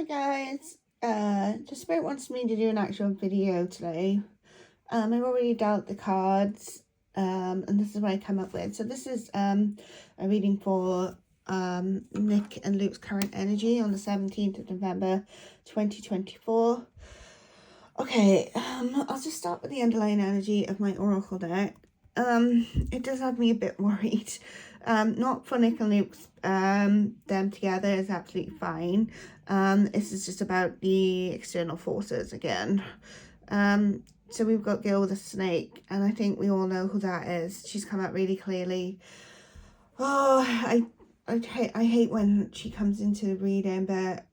Hi guys, the Spirit wants me to do an actual video today. I've already dealt the cards, and this is what I come up with. So this is a reading for Nick and Luke's current energy on the 17th of November 2024. Okay, I'll just start with the underlying energy of my oracle deck. It does have me a bit worried. Not for Nick and Luke's, them together is absolutely fine. This is just about the external forces again. So we've got Girl with a Snake, and I think we all know who that is. She's come out really clearly. Oh, I hate when she comes into the reading, but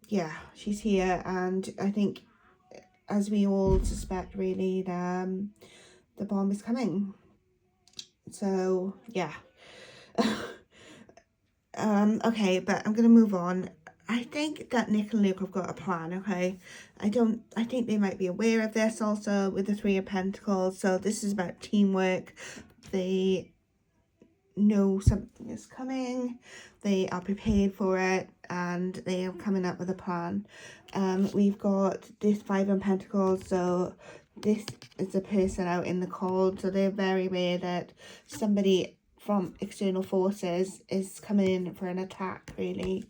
yeah, she's here, and I think, as we all suspect, really, the bomb is coming. So yeah. Okay, but I'm gonna move on. I think that Nick and Luke have got a plan, okay? I think they might be aware of this also with the Three of Pentacles. So this is about teamwork. They know something is coming. They are prepared for it, and they are coming up with a plan. We've got this Five of Pentacles, so this is a person out in the cold, so they're very aware that somebody from external forces is coming in for an attack, really.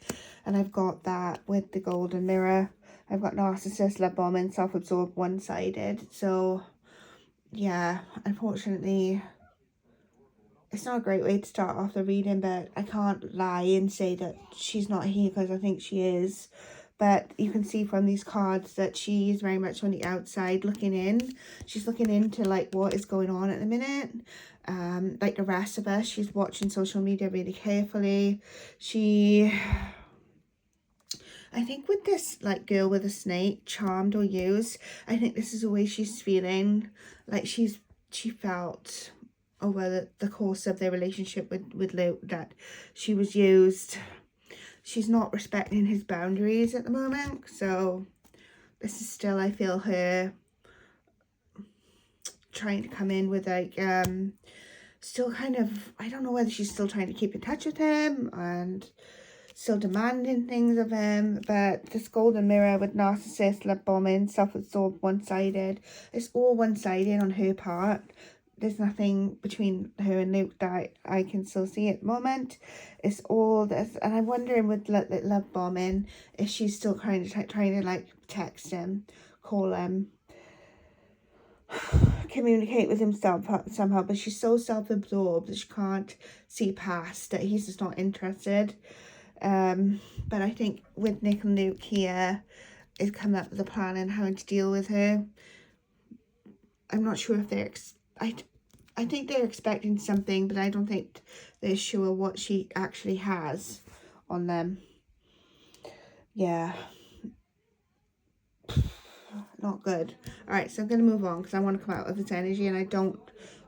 And I've got that with the golden mirror. I've got narcissist, love bombing, self-absorbed, one-sided. So yeah, unfortunately, it's not a great way to start off the reading, but I can't lie and say that she's not here, because I think she is. But you can see from these cards that she is very much on the outside looking in. She's looking into like what is going on at the minute. Like the rest of us, she's watching social media really carefully. I think with this like Girl with a Snake, charmed or used, I think this is the way she's feeling. Like she felt over the course of their relationship with Luke that she was used. She's not respecting his boundaries at the moment. So this is still, I feel, her trying to come in with like, still kind of, I don't know whether she's still trying to keep in touch with him and still demanding things of him. But this golden mirror with narcissist, love bombing, self-absorbed, one-sided. It's all one-sided on her part. There's nothing between her and Luke that I can still see at the moment. It's all this, and I'm wondering with love bombing, if she's still trying to like text him, call him, communicate with him somehow, but she's so self-absorbed that she can't see past that he's just not interested. But I think with Nick and Luke here is coming up with a plan on how to deal with her. I'm not sure if they're I think they're expecting something, but I don't think they're sure what she actually has on them. Yeah. Not good. Alright, so I'm going to move on because I want to come out of this energy, and I don't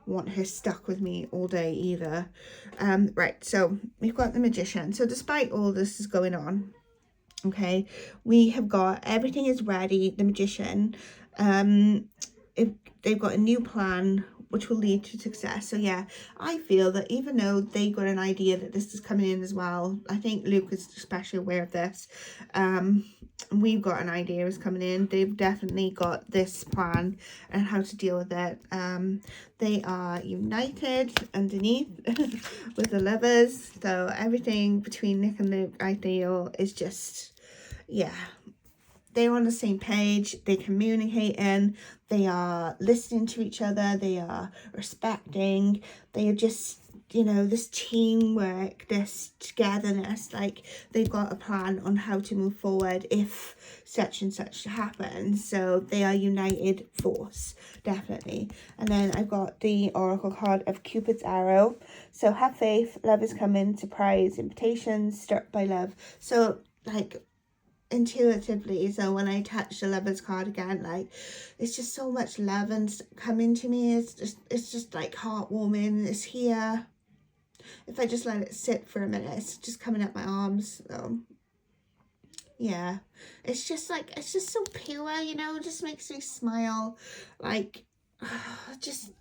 want her stuck with me all day either. Right, so we've got the Magician. So despite all this is going on, okay, we have got everything is ready. The Magician, if they've got a new plan which will lead to success. So yeah, I feel that even though they got an idea that this is coming in as well, I think Luke is especially aware of this. We've got an idea is coming in. They've definitely got this plan and how to deal with it. They are united underneath with the Lovers. So everything between Nick and Luke, I feel, is just, yeah, they're on the same page, they're communicating, they are listening to each other, they are respecting, they are just, you know, this teamwork, this togetherness, like they've got a plan on how to move forward if such and such happens. So they are united force, definitely. And then I've got the oracle card of Cupid's arrow. So have faith, love is coming, surprise, invitations, struck by love. So like intuitively, so when I touch the Lovers card again, like it's just so much love and coming to me. It's just like heartwarming. It's here. If I just let it sit for a minute, it's just coming up my arms. So yeah, it's just like, it's just so pure, you know, it just makes me smile. Like just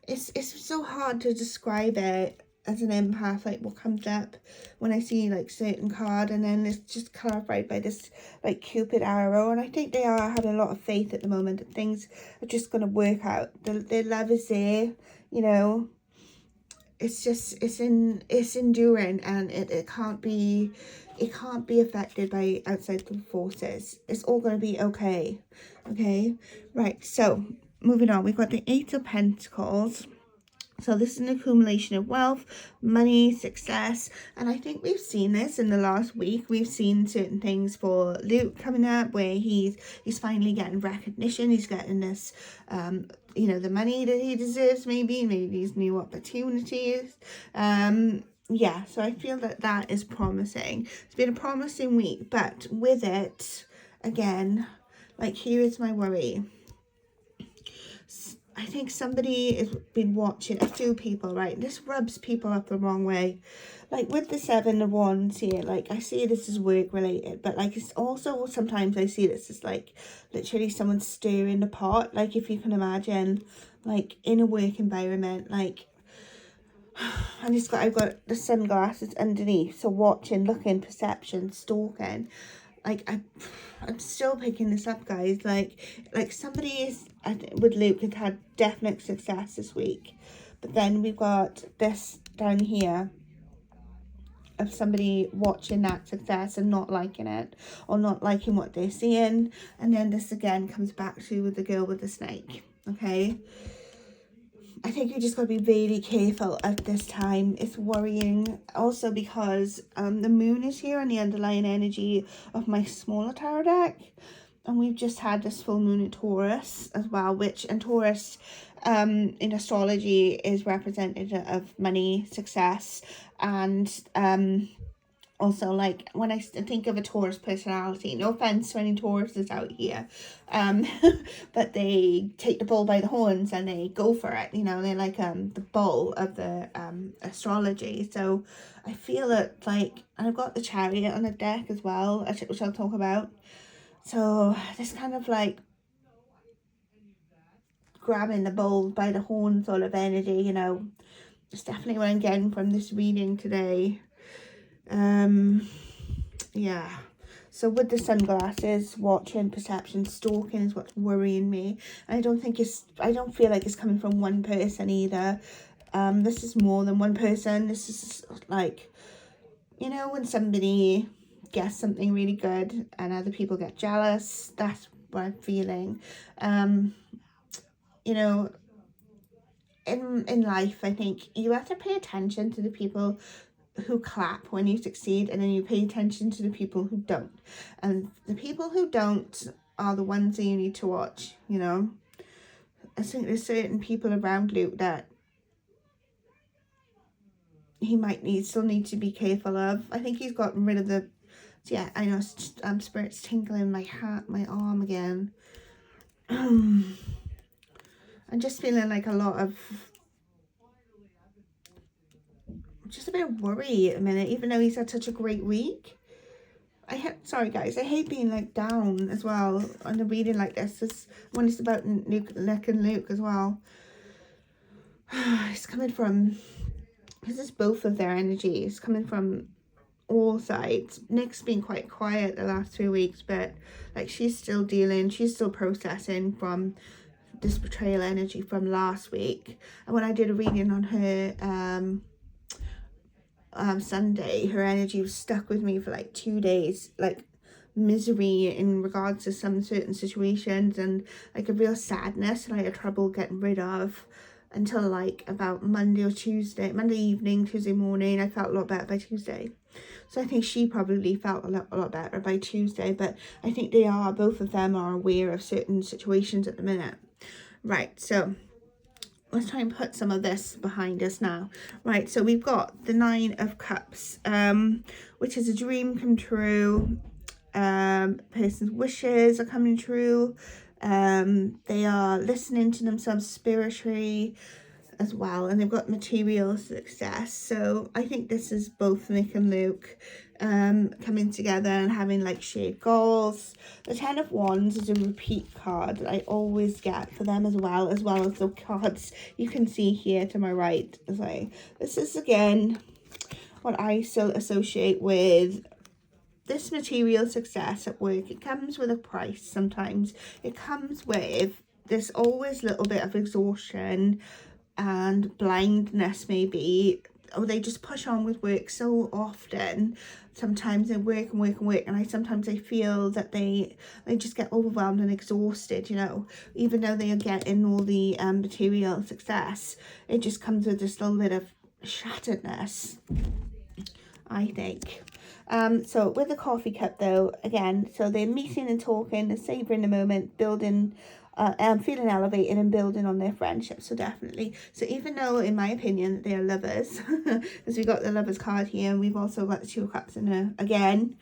it's so hard to describe it. as an empath, like what comes up when I see like certain card, and then it's just clarified by this like Cupid arrow. And I think they are having a lot of faith at the moment that things are just going to work out. Their love is there, you know. It's just, it's enduring, and it can't be affected by outside forces. It's all going to be okay. Okay, right, so moving on, we've got the Eight of Pentacles. So this is an accumulation of wealth, money, success, and I think we've seen this in the last week. We've seen certain things for Luke coming up where he's finally getting recognition. He's getting this, you know, the money that he deserves, maybe these new opportunities. Yeah, so I feel that is promising. It's been a promising week, but with it, again, like, here is my worry. I think somebody has been watching, a few people, right? This rubs people up the wrong way. Like with the Seven of Wands here, like I see this as work related, but like it's also sometimes I see this as like literally someone stirring the pot. Like if you can imagine, like in a work environment, like, and I've got the sunglasses underneath, so watching, looking, perception, stalking. Like I'm still picking this up, guys. Like somebody is, with Luke, has had definite success this week, but then we've got this down here of somebody watching that success and not liking it, or not liking what they're seeing. And then this again comes back to the girl with the snake. Okay, I think you just got to be really careful at this time. It's worrying also because the moon is here and the underlying energy of my smaller tarot deck. And we've just had this full moon in Taurus as well, which in Taurus in astrology is representative of money, success, and also, like, when I think of a Taurus personality, no offense to any Tauruses out here, but they take the bull by the horns and they go for it, you know. They're like the bull of the astrology. So I feel that, like, and I've got the Chariot on the deck as well, which I'll talk about. So this kind of like grabbing the bull by the horn sort of energy, you know, it's definitely what I'm getting from this reading today. Yeah, so with the sunglasses, watching, perception, stalking is what's worrying me. I don't feel like it's coming from one person either. This is more than one person. This is like, you know, when somebody gets something really good and other people get jealous. That's what I'm feeling. You know, in life, I think you have to pay attention to the people who clap when you succeed, and then you pay attention to the people who don't, and the people who don't are the ones that you need to watch, you know. I think there's certain people around Luke that he might still need to be careful of. I think he's gotten rid of the, yeah, I know, spirit's tingling my arm again. I'm just feeling like a lot of, just a bit of worry at the minute, even though he's had such a great week. Sorry guys, I hate being like down as well on a reading like this when it's about Nick and Luke as well. It's coming from, because it's both of their energies coming from all sides. Nick's been quite quiet the last 2 weeks, but like she's still processing from this betrayal energy from last week. And when I did a reading on her Sunday, her energy was stuck with me for like 2 days, like misery in regards to some certain situations, and like a real sadness that I had trouble getting rid of until like about Monday evening, Tuesday morning. I felt a lot better by Tuesday. So I think she probably felt a lot better by Tuesday, but I think both of them are aware of certain situations at the minute. Right, so let's try and put some of this behind us now. Right, so we've got the Nine of Cups, which is a dream come true. Person's wishes are coming true. They are listening to themselves spiritually as well, and they've got material success. So I think this is both Nick and Luke. coming together and having like shared goals. The 10 of Wands is a repeat card that I always get for them, as well as the cards you can see here to my right. So this is again what I still associate with this material success at work. It comes with a price sometimes. It comes with this always little bit of exhaustion and blindness maybe, or they just push on with work so often. Sometimes they work and work and work, and I feel that they just get overwhelmed and exhausted, you know, even though they are getting all the material success. It just comes with this little bit of shatteredness, I think. So with the coffee cup though, again, so they're meeting and talking, they're savouring the moment, building, feeling elevated and building on their friendship. So definitely, so even though in my opinion they are lovers, because we got the lovers card here, and we've also got the 2 of cups in there again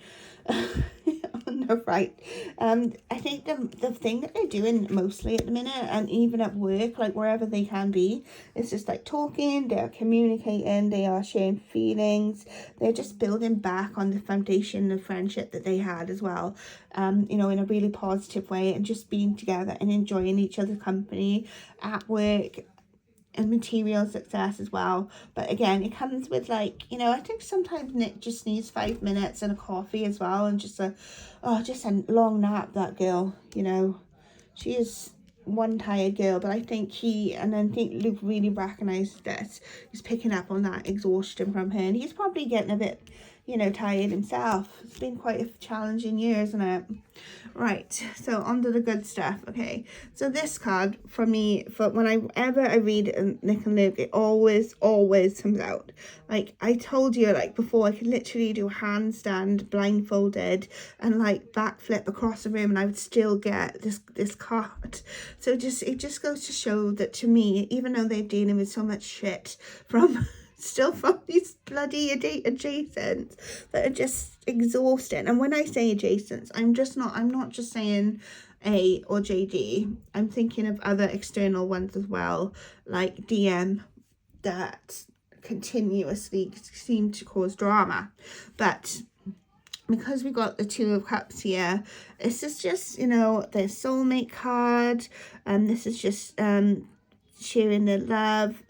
on the right. I think the thing that they're doing mostly at the minute, and even at work, like wherever they can be, is just like talking, they're communicating, they are sharing feelings, they're just building back on the foundation of friendship that they had as well, you know, in a really positive way, and just being together and enjoying each other's company at work, and material success as well. But again, it comes with like, you know, I think sometimes Nick just needs 5 minutes and a coffee as well, and just a long nap. That girl, you know, she is one tired girl. But I think Luke really recognized this. He's picking up on that exhaustion from her, and he's probably getting a bit, you know, tired himself. It's been quite a challenging year, isn't it? Right, so on to the good stuff. Okay, so this card for me, for whenever I read Nick and Luke, it always comes out. Like I told you, like before, I could literally do a handstand blindfolded and like backflip across the room, and I would still get this card. So it just goes to show that, to me, even though they're dealing with so much shit from these bloody adjacents that are just exhausting. And when I say adjacents, I'm not just saying A or JD. I'm thinking of other external ones as well, like DM, that continuously seem to cause drama. But because we got the 2 of cups here, this is just, you know, the soulmate card, and this is just sharing the love.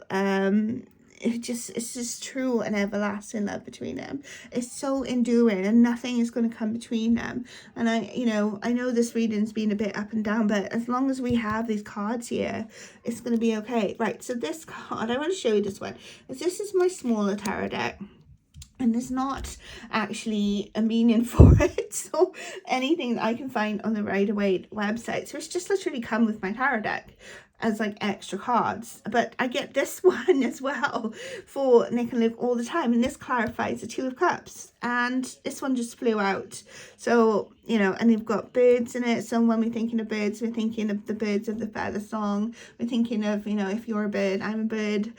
It's just true and everlasting love between them. It's so enduring, and nothing is going to come between them. And I know this reading's been a bit up and down, but as long as we have these cards here, it's going to be okay. Right, so this card, I want to show you this one. This is my smaller tarot deck, and there's not actually a meaning for it, so anything that I can find on the Rider-Waite website. So it's just literally come with my tarot deck as like extra cards. But I get this one as well for Nick and Luke all the time, and this clarifies the 2 of cups, and this one just flew out. So, you know, and they've got birds in it. So when we're thinking of birds, we're thinking of the birds of the feather song. We're thinking of, you know, if you're a bird, I'm a bird.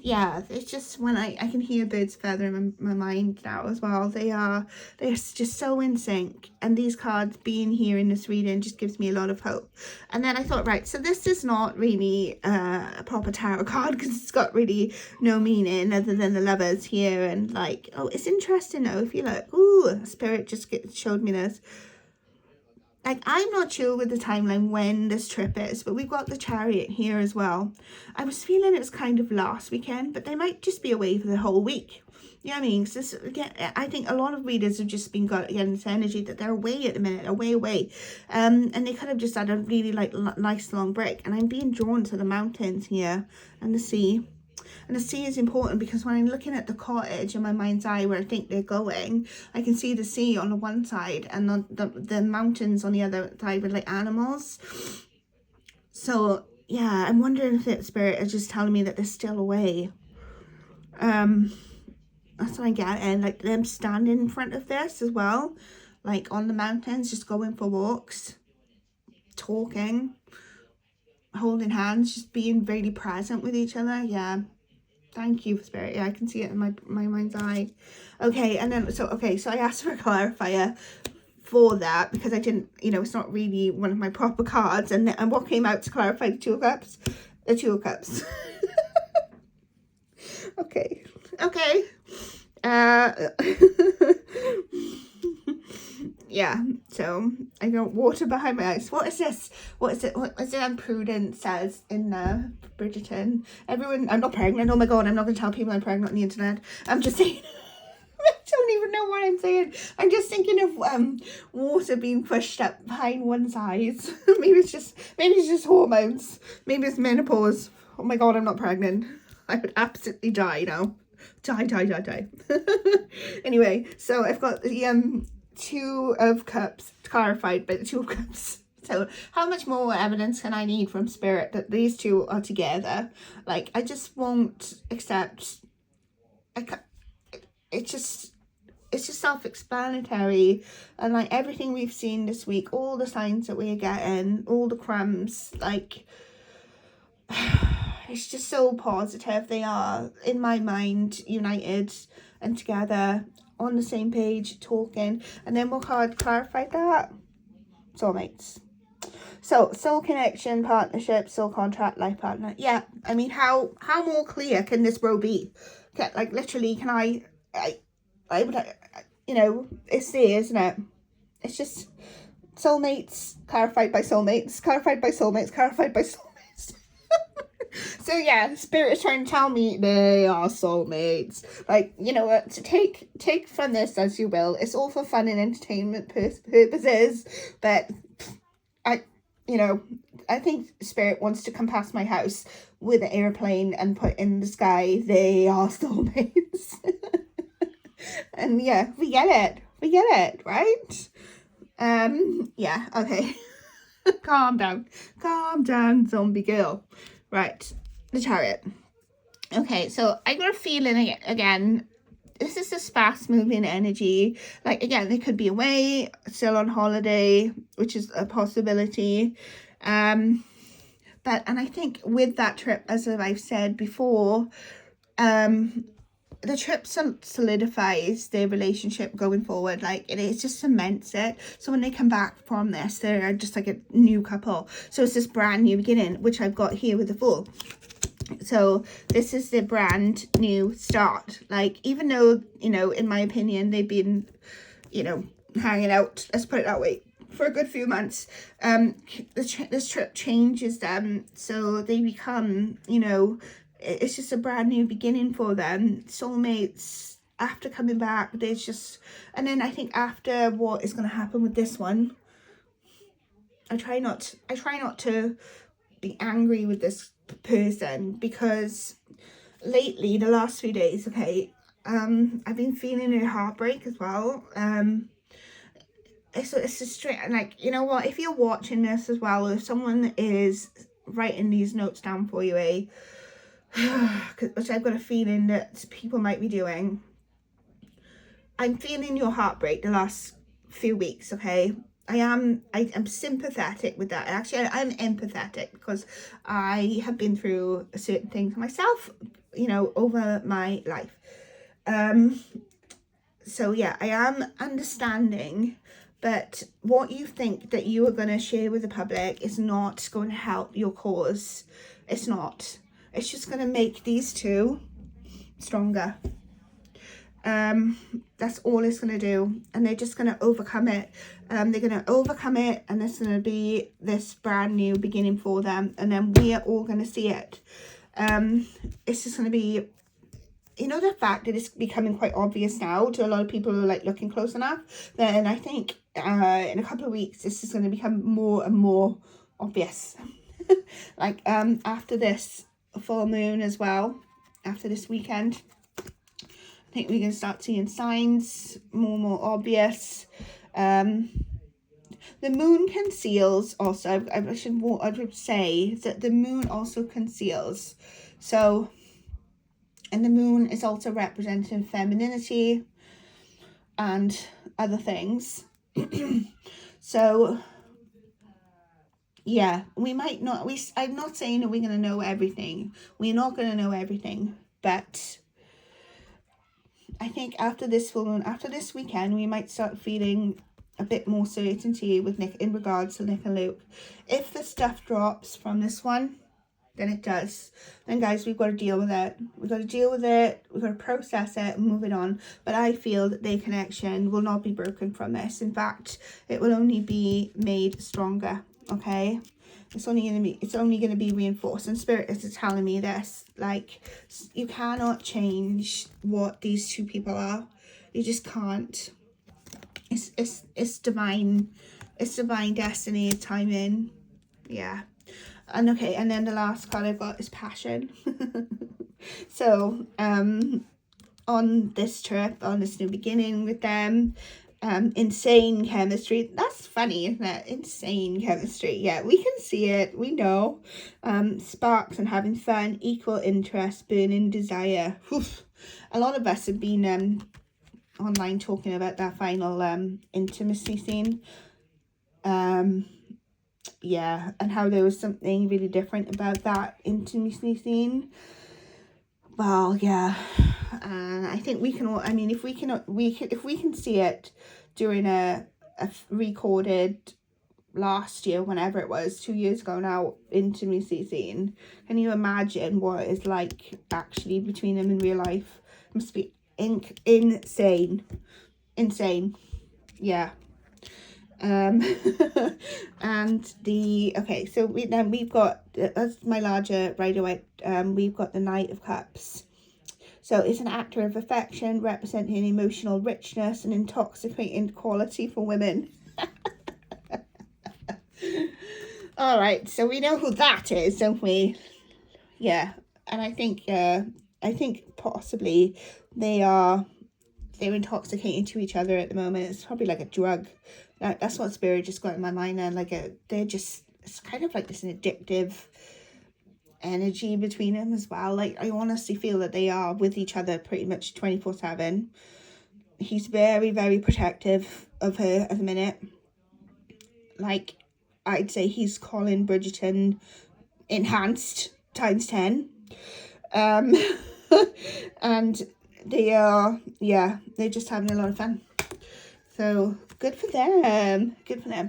Yeah, it's just when I can hear birds feather in my mind now as well. They're just so in sync, and these cards being here in this reading just gives me a lot of hope. And then I thought, right, so this is not really a proper tarot card, because it's got really no meaning other than the lovers here. And like, oh, it's interesting though, if you look, ooh, Spirit just showed me this. Like, I'm not sure with the timeline when this trip is, but we've got the Chariot here as well. I was feeling it was kind of last weekend, but they might just be away for the whole week. You know what I mean? So this, again, I think a lot of readers have just been got, again, this energy that they're away at the minute, away. And they could have just had a really, like, nice long break. And I'm being drawn to the mountains here and the sea. And the sea is important because when I'm looking at the cottage in my mind's eye where I think they're going, I can see the sea on the one side and the mountains on the other side with like animals. So yeah, I'm wondering if that Spirit is just telling me that they're still away. That's what I get. And like them standing in front of this as well, like on the mountains, just going for walks, talking, holding hands, just being really present with each other. Yeah. Thank you, Spirit. Yeah, I can see it in my mind's eye. Okay, and then, so I asked for a clarifier for that because I didn't, you know, it's not really one of my proper cards. And what came out to clarify the 2 of cups? The 2 of cups. Okay. Yeah, so I got water behind my eyes. What is this? What is it? What is it? Prudence says in Bridgerton. Everyone, I'm not pregnant. Oh my god, I'm not going to tell people I'm pregnant on the internet. I'm just saying. I don't even know what I'm saying. I'm just thinking of water being pushed up behind one's eyes. maybe it's just hormones. Maybe it's menopause. Oh my god, I'm not pregnant. I would absolutely die now. Die. Anyway, so I've got the Two of Cups clarified by the Two of Cups. So how much more evidence can I need from Spirit that these two are together? Like, I just won't accept. It's just self-explanatory, and like everything we've seen this week, all the signs that we're getting, all the crumbs, like it's just so positive. They are, in my mind, united and together on the same page, talking. And then what card clarified that? Soulmates. So soul connection, partnership, soul contract, life partner. Yeah, I mean, how more clear can this row be? Like, literally, can I would, you know, it's there, isn't it? It's just soulmates clarified by soulmates, clarified by soulmates, clarified by soulmates. So yeah, Spirit is trying to tell me they are soulmates. Like, you know what, to take from this as you will. It's all for fun and entertainment purposes, but I think Spirit wants to come past my house with an airplane and put in the sky, they are soulmates. And yeah, we get it, right? Yeah, okay. Calm down, zombie girl. Right, the Chariot. Okay, so I got a feeling again, this is a fast moving energy. Like, again, they could be away, still on holiday, which is a possibility. And I think with that trip, as I've said before, the trip solidifies their relationship going forward. Like, it just cements it. So when they come back from this, they're just like a new couple. So it's this brand new beginning, which I've got here with the Fool. So this is the brand new start. Like, even though, you know, in my opinion, they've been, you know, hanging out, let's put it that way, for a good few months, this trip changes them. So they become, you know, it's just a brand new beginning for them. Soulmates, after coming back, there's just, and then I think after what is going to happen with this one, I try not to be angry with this person, because lately, the last few days, okay, I've been feeling a heartbreak as well. It's a straight, like, you know what, if you're watching this as well, if someone is writing these notes down for you, which I've got a feeling that people might be doing, I'm feeling your heartbreak the last few weeks, okay? I am sympathetic with that. Actually, I'm empathetic, because I have been through certain things myself, you know, over my life. So yeah, I am understanding, but what you think that you are going to share with the public is not going to help your cause. It's not. It's just going to make these two stronger. That's all it's going to do. And they're just going to overcome it. They're going to overcome it, and it's going to be this brand new beginning for them. And then we are all going to see it. It's just going to be, you know, the fact that it's becoming quite obvious now to a lot of people who are like looking close enough. Then I think in a couple of weeks, this is going to become more and more obvious. Like after this full moon as well, after this weekend, I think we're going to start seeing signs more and more obvious. The moon conceals also. I would say that the moon also conceals. So, and the moon is also representing femininity and other things. So yeah, we might not, I'm not saying that we're going to know everything. We're not going to know everything, but I think after this full moon, after this weekend, we might start feeling a bit more certainty with Nick in regards to Nick and Luke. If the stuff drops from this one, then it does. Then guys, we've got to deal with it. We've got to deal with it. We've got to process it and move it on. But I feel that their connection will not be broken from this. In fact, it will only be made stronger. Okay, it's only going to be reinforced. And Spirit is telling me this, like, you cannot change what these two people are. You just can't. It's divine. It's divine destiny, timing. Yeah. And okay, and then the last card I've got is passion. So on this trip, on this new beginning with them, insane chemistry. That's funny, isn't it? Insane chemistry. Yeah, we can see it, we know. Sparks and having fun, equal interest, burning desire. Oof. A lot of us have been online talking about that final intimacy scene. Yeah, and how there was something really different about that intimacy scene. Well, yeah, and I think we can all, I mean, if we can see it during a recorded last year, whenever it was, 2 years ago now, intimacy scene, can you imagine what it's like actually between them in real life? It must be insane, yeah. And okay, so we've got, that's my larger Rider-Waite, we've got the Knight of Cups. So it's an actor of affection, representing emotional richness and intoxicating quality for women. All right, so we know who that is, don't we? Yeah, and I think possibly they're intoxicating to each other at the moment. It's probably like a drug. That's what Spirit just got in my mind. And like it's kind of like this addictive energy between them as well. Like, I honestly feel that they are with each other pretty much 24/7. He's very, very protective of her at the minute. Like, I'd say he's Colin Bridgerton enhanced times 10. And they are, yeah, they're just having a lot of fun. So good for them.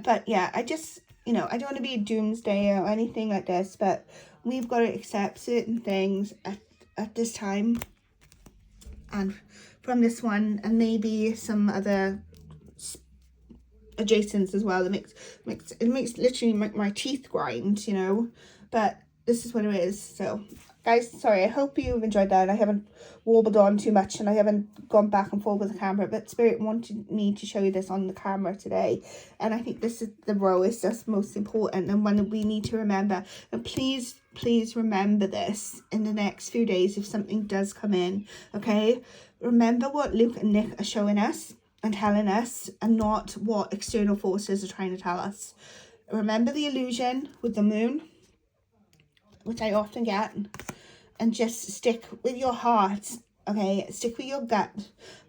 But yeah, I just, I don't want to be a doomsday or anything like this, but we've got to accept certain things at this time, and from this one, and maybe some other adjacents as well. It makes literally my teeth grind, but this is what it is. So guys, sorry, I hope you've enjoyed that. I haven't warbled on too much, and I haven't gone back and forth with the camera, but Spirit wanted me to show you this on the camera today, and I think this is the row is just most important, and one we need to remember. And please remember this in the next few days if something does come in. Okay, remember what Luke and Nick are showing us and telling us, and not what external forces are trying to tell us. Remember the illusion with the moon, which I often get, and just stick with your heart. Okay, stick with your gut.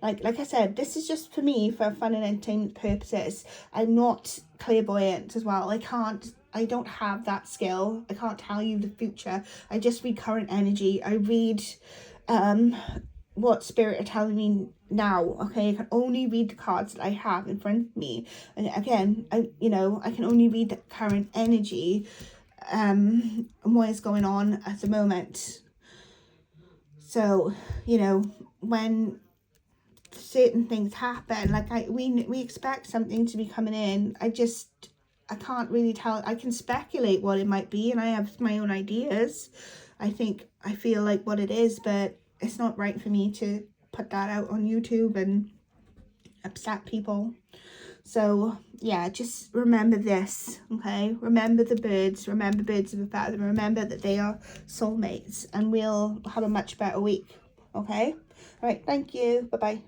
Like I said, this is just for me, for fun and entertainment purposes. I'm not clairvoyant as well. I don't have that skill. I can't tell you the future. I just read current energy. I read what Spirit are telling me now. Okay, I can only read the cards that I have in front of me, and again, I can only read the current energy and what is going on at the moment. So when certain things happen, like we expect something to be coming in, I can't really tell. I can speculate what it might be, and I have my own ideas. I feel like what it is, but it's not right for me to put that out on YouTube and upset people. So yeah, just remember this, okay? Remember the birds. Remember birds of a feather. Remember that they are soulmates, and we'll have a much better week, okay? All right, thank you. Bye-bye.